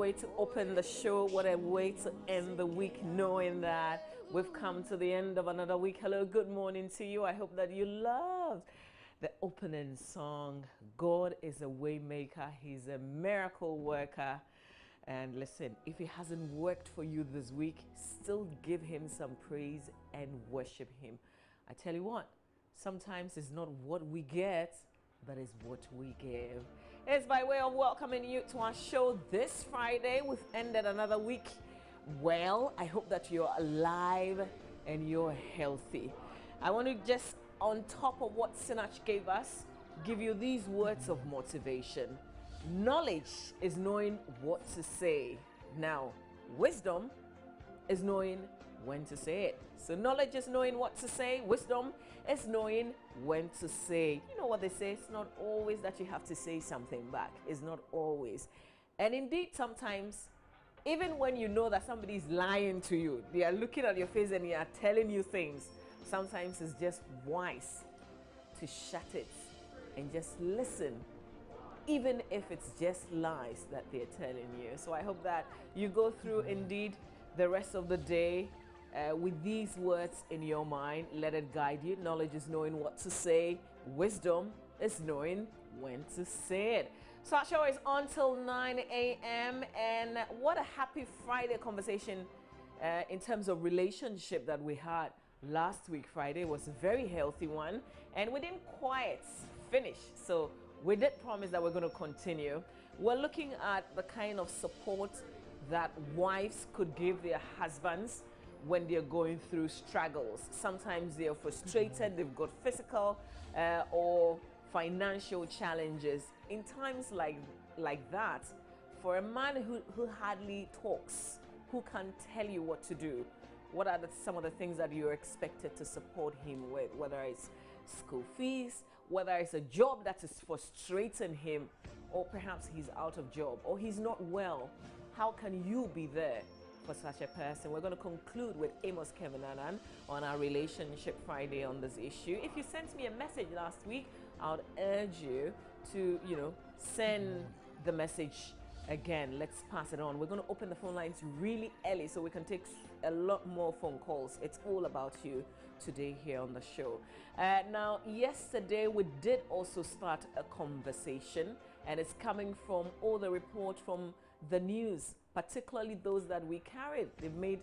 way to open the show. What a way to end the week, knowing that we've come to the end of another week. Hello, good morning to you. I hope that you loved the opening song. God is a way maker. He's a miracle worker. And listen, if it hasn't worked for you this week, still give him some praise and worship him. I tell you what, sometimes it's not what we get, but it's what we give. It's by way of welcoming you to our show this Friday. We've ended another week well. I hope that you're alive and you're healthy. I want to just, on top of what Sinach gave us, give you these words of motivation. Knowledge is knowing what to say. Now, wisdom is knowing when to say it. So knowledge is knowing what to say. Wisdom is knowing when to say. You know what they say, it's not always that you have to say something back. It's not always. And indeed, sometimes, even when you know that somebody's lying to you, they are looking at your face and they are telling you things, sometimes it's just wise to shut it and just listen, even if it's just lies that they're telling you. So I hope that you go through indeed the rest of the day with these words in your mind. Let it guide you. Knowledge is knowing what to say. Wisdom is knowing when to say it. So our show is on till 9 a.m. And what a happy Friday conversation in terms of relationship that we had last week. Friday was a very healthy one, and we didn't quite finish. So we did promise that we're going to continue. We're looking at the kind of support that wives could give their husbands when they're going through struggles. Sometimes they're frustrated, they've got physical or financial challenges. In times like that, for a man who hardly talks, who can't tell you what to do, what are some of the things that you're expected to support him with, whether it's school fees, whether it's a job that is frustrating him, or perhaps he's out of job, or he's not well. How can you be there for such a person? We're going to conclude with Amos Kevin Annan on our Relationship Friday on this issue. If you sent me a message last week, I would urge you to, send the message again. Let's pass it on. We're going to open the phone lines really early so we can take a lot more phone calls. It's all about you today here on the show. Now, yesterday we did also start a conversation, and it's coming from all the reports from the news, particularly those that we carried. They've made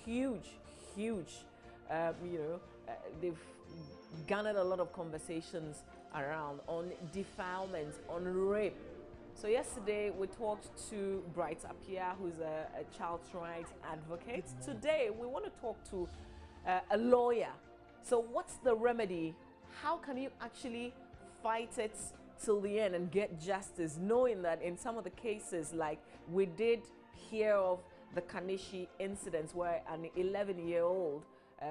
huge, they've garnered a lot of conversations around on defilement, on rape. So yesterday we talked to Bright Appiah, who's a child's rights advocate. Today we want to talk to a lawyer. So what's the remedy? How can you actually fight it till the end and get justice, knowing that in some of the cases, like we did hear of the Kanishi incidents where an 11-year-old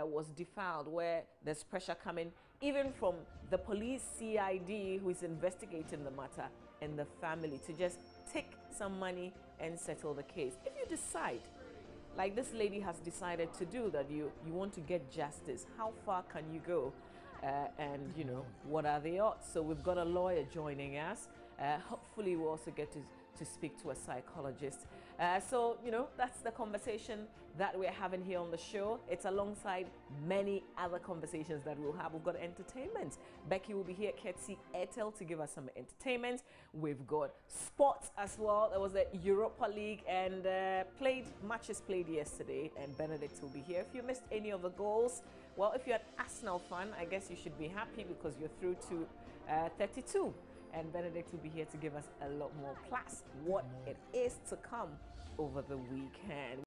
was defiled, where there's pressure coming even from the police CID who is investigating the matter and the family to just take some money and settle the case. If you decide, like this lady has decided to do, that you want to get justice, how far can you go? And what are the odds? So we've got a lawyer joining us. Hopefully we'll also get to speak to a psychologist. So that's the conversation that we're having here on the show. It's alongside many other conversations that we'll have. We've got entertainment. Becky will be here at courtesy Airtel to give us some entertainment. We've got sports as well. There was the Europa League and matches played yesterday, and Benedict will be here. If you missed any of the goals, well, if you're an Arsenal fan, I guess you should be happy because you're through to 32. And Benedict will be here to give us a lot more, plus what it is to come over the weekend.